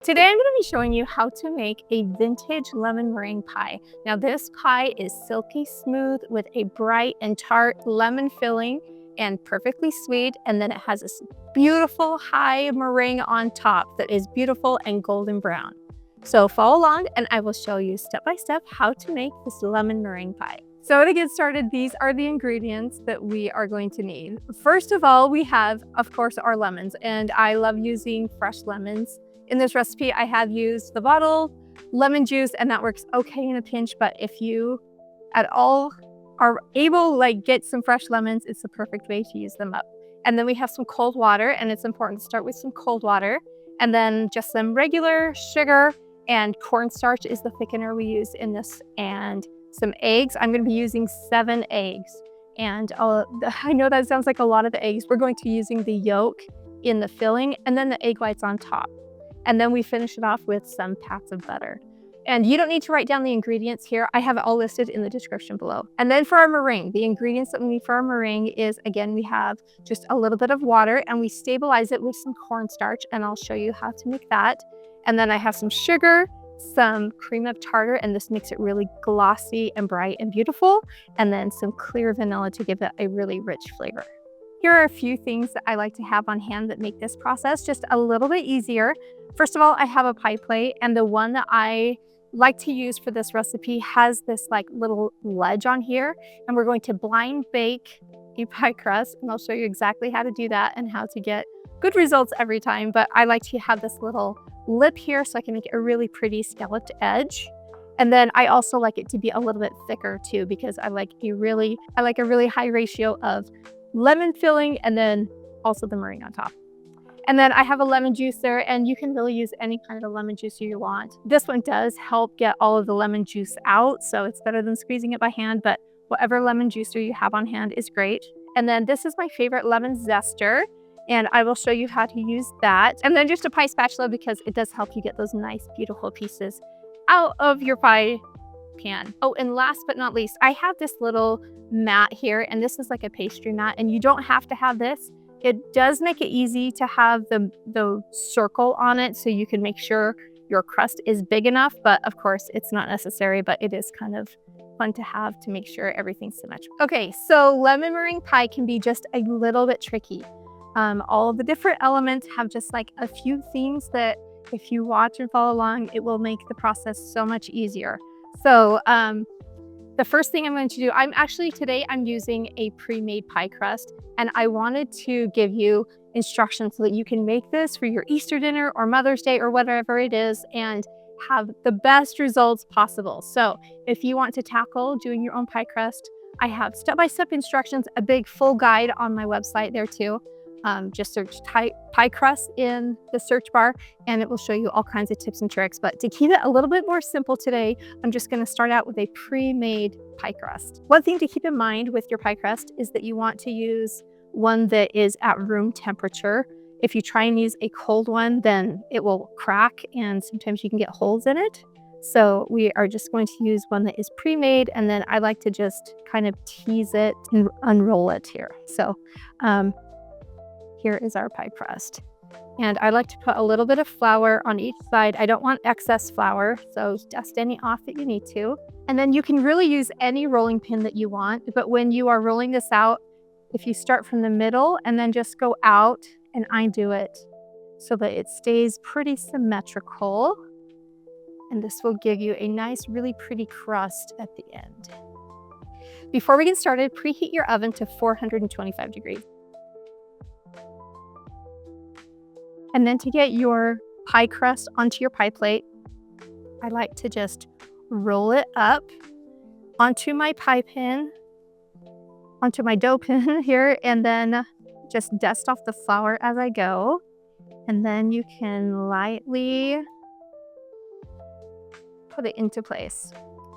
Today I'm going to be showing you how to make a vintage lemon meringue pie. Now this pie is silky smooth with a bright and tart lemon filling and perfectly sweet, and then it has this beautiful high meringue on top that is beautiful and golden brown. So follow along and I will show you step by step how to make this lemon meringue pie. So to get started, these are the ingredients that we are going to need. First of all, we have, of course, our lemons, and I love using fresh lemons. In this recipe, I have used the bottle lemon juice, and that works okay in a pinch, but if you at all are able, get some fresh lemons, it's the perfect way to use them up. And then we have some cold water, and it's important to start with some cold water, and then just some regular sugar, and cornstarch is the thickener we use in this, and some eggs. I'm going to be using 7 eggs. And I know that sounds like a lot of the eggs. We're going to be using the yolk in the filling and then the egg whites on top. And then we finish it off with some pats of butter. And you don't need to write down the ingredients here. I have it all listed in the description below. And then for our meringue, the ingredients that we need for our meringue is, again, we have just a little bit of water and we stabilize it with some cornstarch, and I'll show you how to make that. And then I have some sugar, some cream of tartar, and this makes it really glossy and bright and beautiful. And then some clear vanilla to give it a really rich flavor. Here are a few things that I like to have on hand that make this process just a little bit easier. First of all, I have a pie plate, and the one that I like to use for this recipe has this little ledge on here, and we're going to blind bake a pie crust, and I'll show you exactly how to do that and how to get good results every time. But I like to have this little lip here so I can make a really pretty scalloped edge. And then I also like it to be a little bit thicker too, because I like a really high ratio of lemon filling and then also the meringue on top. And then I have a lemon juicer, and you can really use any kind of lemon juicer you want. This one does help get all of the lemon juice out, so it's better than squeezing it by hand, but whatever lemon juicer you have on hand is great. And then this is my favorite lemon zester, and I will show you how to use that. And then just a pie spatula, because it does help you get those nice, beautiful pieces out of your pie pan. Oh, and last but not least, I have this little mat here, and this is like a pastry mat, and you don't have to have this. It does make it easy to have the circle on it so you can make sure your crust is big enough, but of course it's not necessary, but it is kind of fun to have to make sure everything's symmetrical. Okay, so lemon meringue pie can be just a little bit tricky. All of the different elements have just a few themes that if you watch and follow along, it will make the process so much easier. So the first thing I'm going to do, today I'm using a pre-made pie crust, and I wanted to give you instructions so that you can make this for your Easter dinner or Mother's Day or whatever it is and have the best results possible. So if you want to tackle doing your own pie crust, I have step-by-step instructions, a big full guide on my website there too. Just search pie crust in the search bar and it will show you all kinds of tips and tricks. But to keep it a little bit more simple today, I'm just going to start out with a pre-made pie crust. One thing to keep in mind with your pie crust is that you want to use one that is at room temperature. If you try and use a cold one, then it will crack and sometimes you can get holes in it. So we are just going to use one that is pre-made, and then I like to just kind of tease it and unroll it here. So here is our pie crust. And I like to put a little bit of flour on each side. I don't want excess flour, so dust any off that you need to. And then you can really use any rolling pin that you want, but when you are rolling this out, if you start from the middle and then just go out and undo it so that it stays pretty symmetrical. And this will give you a nice, really pretty crust at the end. Before we get started, preheat your oven to 425 degrees. And then to get your pie crust onto your pie plate, I like to just roll it up onto my pie pin, onto my dough pin here, and then just dust off the flour as I go. And then you can lightly put it into place.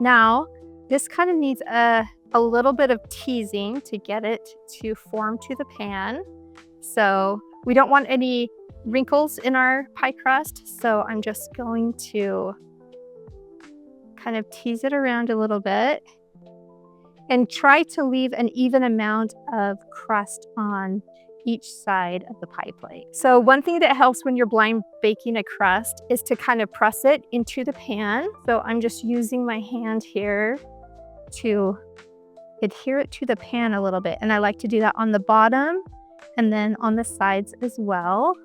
Now, this kind of needs a little bit of teasing to get it to form to the pan. So we don't want any wrinkles in our pie crust, so I'm just going to kind of tease it around a little bit and try to leave an even amount of crust on each side of the pie plate. So one thing that helps when you're blind baking a crust is to kind of press it into the pan. So I'm just using my hand here to adhere it to the pan a little bit. And I like to do that on the bottom and then on the sides as well.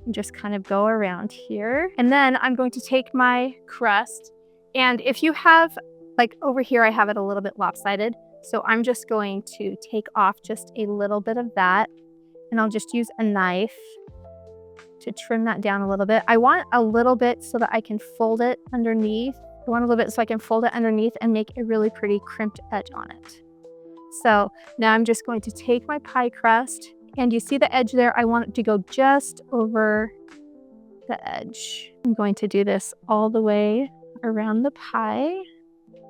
And just kind of go around here. And then I'm going to take my crust. And if you have, like over here, I have it a little bit lopsided. So I'm just going to take off just a little bit of that. And I'll just use a knife to trim that down a little bit. I want a little bit so that I can fold it underneath. I want a little bit so I can fold it underneath and make a really pretty crimped edge on it. So now I'm just going to take my pie crust, and you see the edge there? I want it to go just over the edge. I'm going to do this all the way around the pie.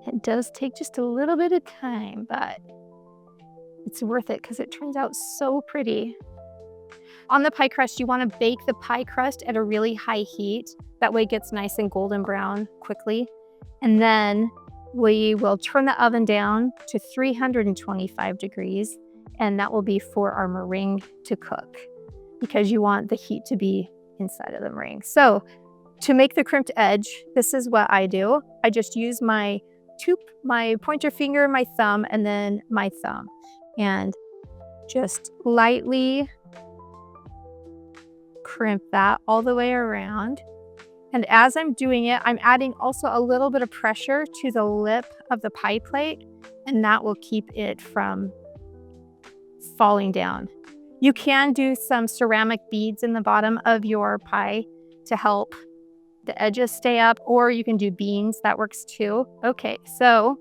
It does take just a little bit of time, but it's worth it because it turns out so pretty. On the pie crust, you want to bake the pie crust at a really high heat. That way it gets nice and golden brown quickly. And then we will turn the oven down to 325 degrees, and that will be for our meringue to cook because you want the heat to be inside of the meringue. So to make the crimped edge, this is what I do. I just use my pointer finger, my thumb, and then my thumb, and just lightly crimp that all the way around. And as I'm doing it, I'm adding also a little bit of pressure to the lip of the pie plate, and that will keep it from falling down. You can do some ceramic beads in the bottom of your pie to help the edges stay up, or you can do beans, that works too. Okay, so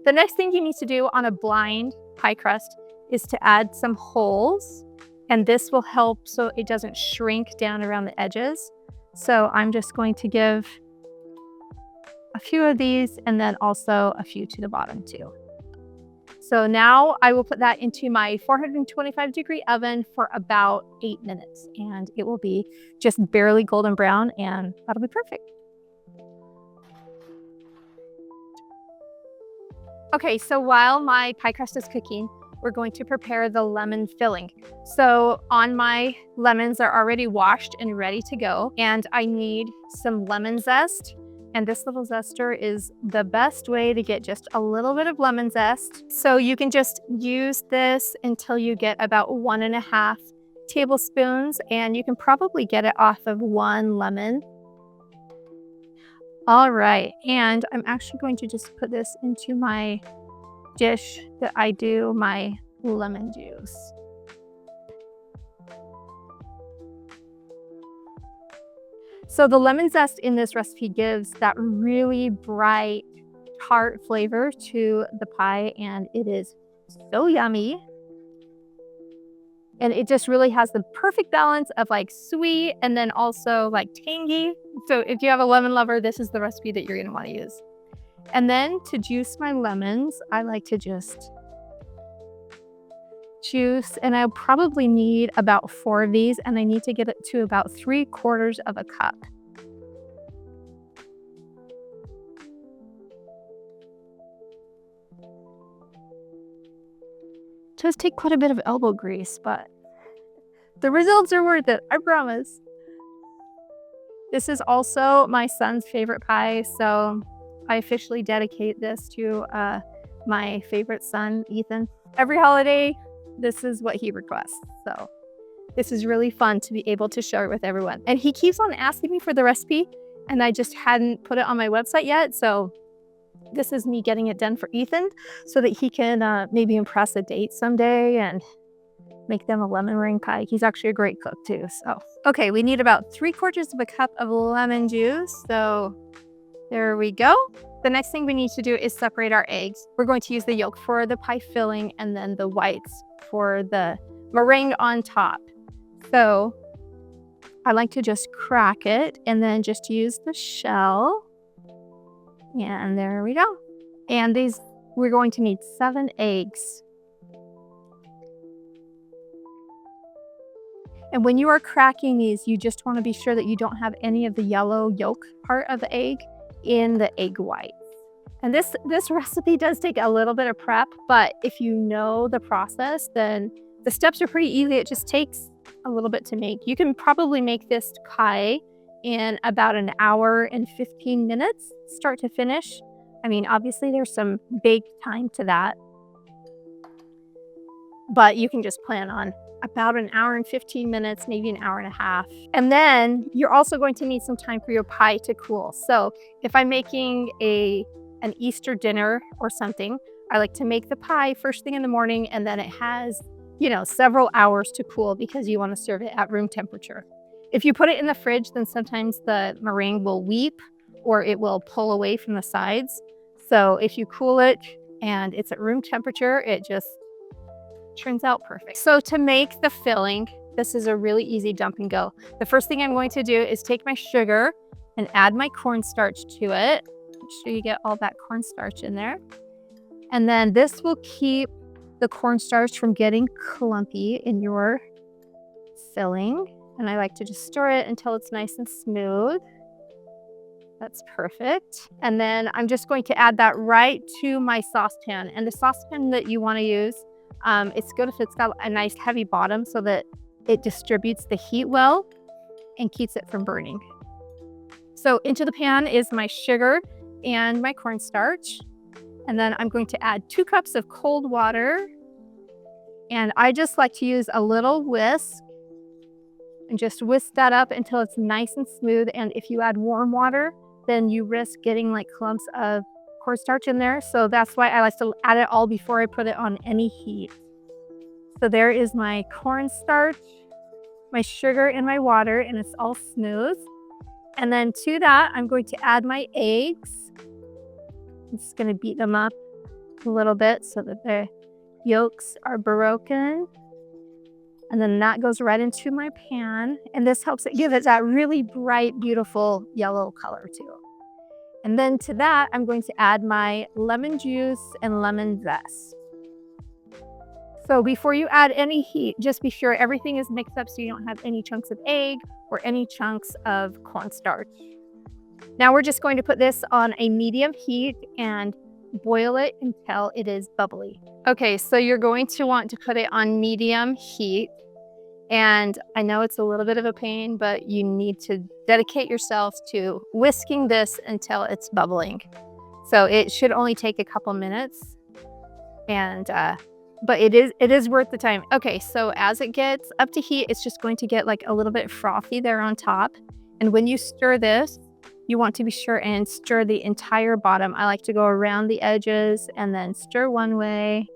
the next thing you need to do on a blind pie crust is to add some holes, and this will help so it doesn't shrink down around the edges. So I'm just going to give a few of these and then also a few to the bottom too. So now I will put that into my 425-degree oven for about 8 minutes, and it will be just barely golden brown, and that'll be perfect. Okay, so while my pie crust is cooking, we're going to prepare the lemon filling. So on my lemons are already washed and ready to go, and I need some lemon zest. And this little zester is the best way to get just a little bit of lemon zest. So you can just use this until you get about 1.5 tablespoons, and you can probably get it off of 1 lemon. All right, and I'm actually going to just put this into my dish that I do my lemon juice. So the lemon zest in this recipe gives that really bright, tart flavor to the pie, and it is so yummy. And it just really has the perfect balance of like sweet and then also like tangy. So if you have a lemon lover, this is the recipe that you're gonna wanna use. And then to juice my lemons, I like to just juice, and I'll probably need about 4 of these, and I need to get it to about 3/4 of a cup. It does take quite a bit of elbow grease, but the results are worth it, I promise. This is also my son's favorite pie, so I officially dedicate this to my favorite son, Ethan. Every holiday, this is what he requests. So this is really fun to be able to share it with everyone. And he keeps on asking me for the recipe, and I just hadn't put it on my website yet. So this is me getting it done for Ethan so that he can maybe impress a date someday and make them a lemon meringue pie. He's actually a great cook too. So, okay, we need about 3/4 of a cup of lemon juice. So there we go. The next thing we need to do is separate our eggs. We're going to use the yolk for the pie filling and then the whites for the meringue on top. So I like to just crack it and then just use the shell. And there we go. And these, we're going to need 7 eggs. And when you are cracking these, you just want to be sure that you don't have any of the yellow yolk part of the egg in the egg white. And this recipe does take a little bit of prep, but if you know the process, then The steps are pretty easy. It just takes a little bit to make. You can probably make this pie in about an hour and 15 minutes, start to finish. I mean, obviously there's some bake time to that, but you can just plan on about an hour and 15 minutes, maybe an hour and a half. And then you're also going to need some time for your pie to cool. So if I'm making an Easter dinner or something, I like to make the pie first thing in the morning, and then it has, several hours to cool because you want to serve it at room temperature. If you put it in the fridge, then sometimes the meringue will weep or it will pull away from the sides. So if you cool it and it's at room temperature, it just turns out perfect. So to make the filling, this is a really easy dump and go. The first thing I'm going to do is take my sugar and add my cornstarch to it. Make sure you get all that cornstarch in there. And then this will keep the cornstarch from getting clumpy in your filling. And I like to just stir it until it's nice and smooth. That's perfect. And then I'm just going to add that right to my saucepan. And the saucepan that you want to use, it's good if it's got a nice heavy bottom so that it distributes the heat well and keeps it from burning. So into the pan is my sugar and my cornstarch. And then I'm going to add 2 cups of cold water. And I just like to use a little whisk and just whisk that up until it's nice and smooth. And if you add warm water, then you risk getting like clumps of cornstarch in there. So that's why I like to add it all before I put it on any heat. So there is my cornstarch, my sugar, and my water, and it's all smooth. And then to that, I'm going to add my eggs. I'm just going to beat them up a little bit so that the yolks are broken. And then that goes right into my pan. And this helps it give it that really bright, beautiful yellow color too. And then to that, I'm going to add my lemon juice and lemon zest. So before you add any heat, just be sure everything is mixed up so you don't have any chunks of egg or any chunks of cornstarch. Now we're just going to put this on a medium heat and boil it until it is bubbly. Okay, so you're going to want to put it on medium heat. And I know it's a little bit of a pain, but you need to dedicate yourself to whisking this until it's bubbling. So it should only take a couple minutes, but it is worth the time. Okay, so as it gets up to heat, it's just going to get like a little bit frothy there on top. And when you stir this, you want to be sure and stir the entire bottom. I like to go around the edges and then stir one way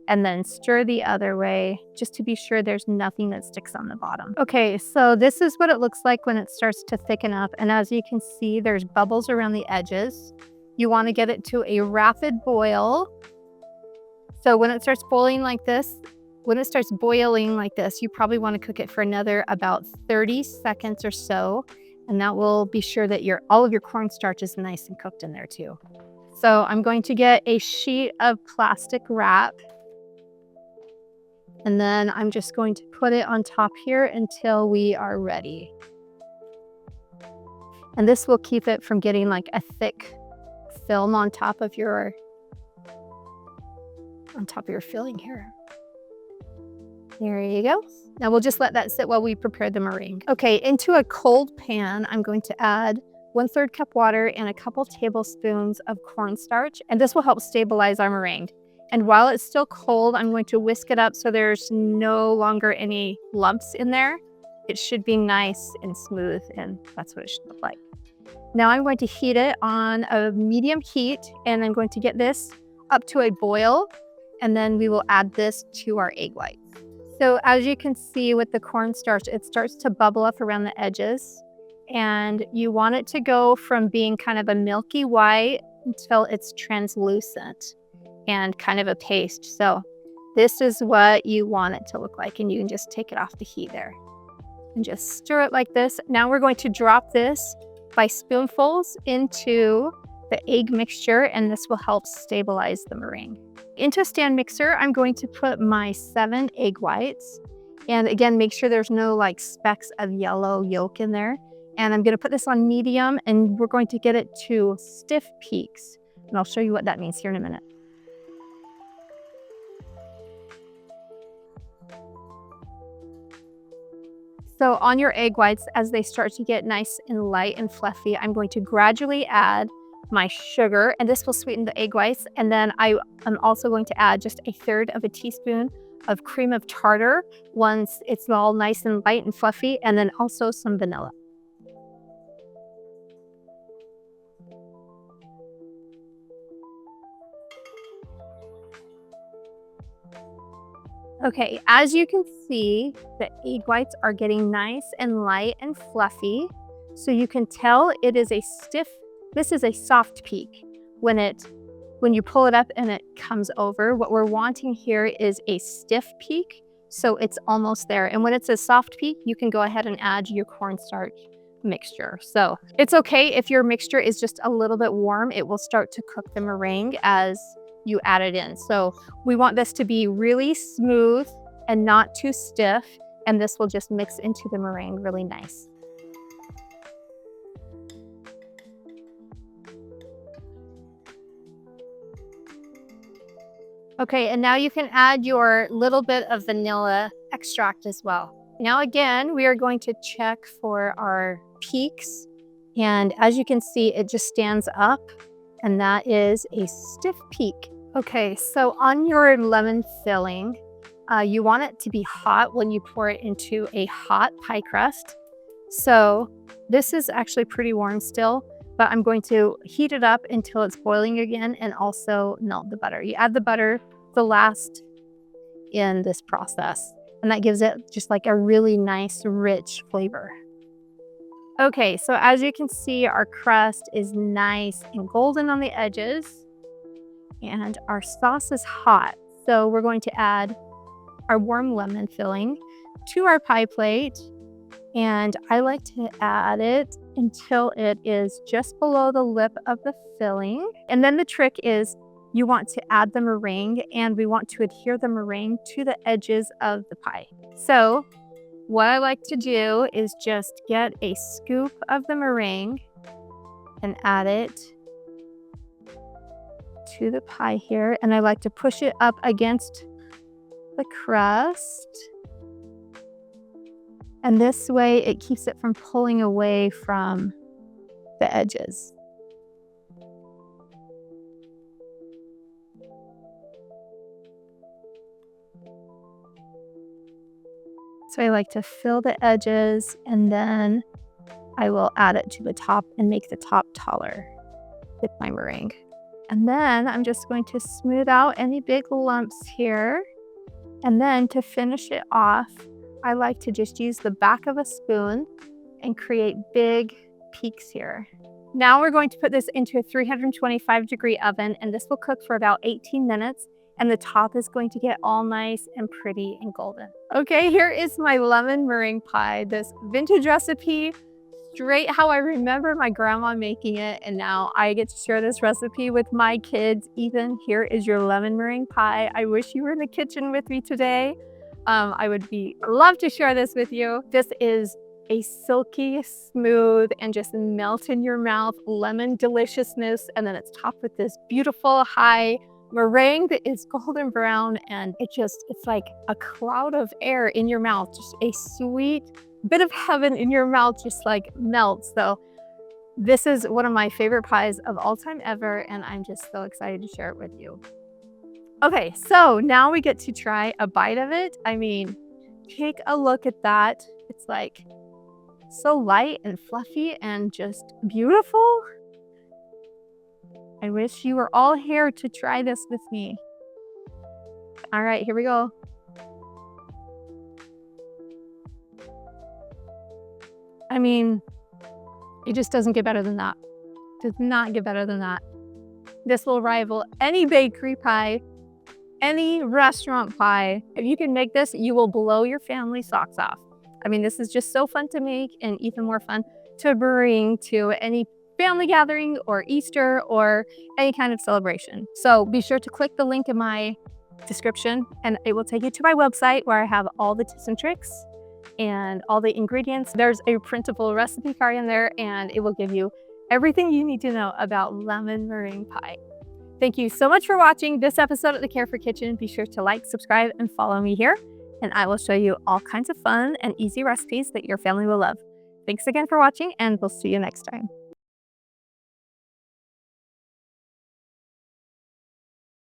and then stir the other way, just to be sure there's nothing that sticks on the bottom. Okay, so this is what it looks like when it starts to thicken up. And as you can see, there's bubbles around the edges. You want to get it to a rapid boil. So when it starts boiling like this, you probably want to cook it for another about 30 seconds or so. And that will be sure that all of your cornstarch is nice and cooked in there too. So I'm going to get a sheet of plastic wrap. And then I'm just going to put it on top here until we are ready. And this will keep it from getting like a thick film on top of your filling here. There you go. Now we'll just let that sit while we prepare the meringue. Okay, into a cold pan, I'm going to add 1/3 cup water and a couple tablespoons of cornstarch, and this will help stabilize our meringue. And while it's still cold, I'm going to whisk it up so there's no longer any lumps in there. It should be nice and smooth, and that's what it should look like. Now I'm going to heat it on a medium heat, and I'm going to get this up to a boil, and then we will add this to our egg whites. So as you can see with the cornstarch, it starts to bubble up around the edges, and you want it to go from being kind of a milky white until it's translucent and kind of a paste. So this is what you want it to look like, and you can just take it off the heat there and just stir it like this. Now we're going to drop this by spoonfuls into the egg mixture, and this will help stabilize the meringue. Into a stand mixer, I'm going to put my 7 egg whites. And again, make sure there's no like specks of yellow yolk in there. And I'm going to put this on medium, and we're going to get it to stiff peaks. And I'll show you what that means here in a minute. So on your egg whites, as they start to get nice and light and fluffy, I'm going to gradually add my sugar, and this will sweeten the egg whites. And then I am also going to add just 1/3 of a teaspoon of cream of tartar once it's all nice and light and fluffy, and then also some vanilla. Okay, as you can see, the egg whites are getting nice and light and fluffy. So you can tell it is a stiff, this is a soft peak. When you pull it up and it comes over, what we're wanting here is a stiff peak. So it's almost there. And when it's a soft peak, you can go ahead and add your cornstarch mixture. So it's okay if your mixture is just a little bit warm. It will start to cook the meringue as you add it in. So we want this to be really smooth and not too stiff, and this will just mix into the meringue really nice. Okay, and now you can add your little bit of vanilla extract as well. Now again, we are going to check for our peaks, and as you can see, it just stands up, and that is a stiff peak. Okay, so on your lemon filling, you want it to be hot when you pour it into a hot pie crust. So this is actually pretty warm still, but I'm going to heat it up until it's boiling again and also melt the butter. You add the butter the last in this process, and that gives it just like a really nice, rich flavor. Okay, so as you can see, our crust is nice and golden on the edges. And our sauce is hot, so we're going to add our warm lemon filling to our pie plate. And I like to add it until it is just below the lip of the filling. And then the trick is you want to add the meringue, and we want to adhere the meringue to the edges of the pie. So what I like to do is just get a scoop of the meringue and add it to the pie here, and I like to push it up against the crust, and this way it keeps it from pulling away from the edges. So I like to fill the edges, and then I will add it to the top and make the top taller with my meringue. And then I'm just going to smooth out any big lumps here. And then to finish it off, I like to just use the back of a spoon and create big peaks here. Now we're going to put this into a 325-degree oven, and this will cook for about 18 minutes. And the top is going to get all nice and pretty and golden. Okay, here is my lemon meringue pie, this vintage recipe, straight how I remember my grandma making it, and now I get to share this recipe with my kids. Ethan, here is your lemon meringue pie. I wish you were in the kitchen with me today. I would love to share this with you. This is a silky, smooth, and just melt in your mouth lemon deliciousness, and then it's topped with this beautiful high meringue that is golden brown, and it's like a cloud of air in your mouth, just a sweet bit of heaven in your mouth, just like melts. So this is one of my favorite pies of all time ever, and I'm just so excited to share it with you. Okay, so now we get to try a bite of it. I mean, take a look at that. It's like so light and fluffy and just beautiful. I wish you were all here to try this with me. All right, here we go. I mean, it just doesn't get better than that. Does not get better than that. This will rival any bakery pie, any restaurant pie. If you can make this, you will blow your family socks off. I mean, this is just so fun to make, and even more fun to bring to any family gathering or Easter or any kind of celebration. So be sure to click the link in my description, and it will take you to my website where I have all the tips and tricks and all the ingredients. There's a printable recipe card in there, and it will give you everything you need to know about lemon meringue pie. Thank you so much for watching this episode of The Carefree Kitchen. Be sure to like, subscribe, and follow me here. and I will show you all kinds of fun and easy recipes that your family will love. Thanks again for watching, and we'll see you next time.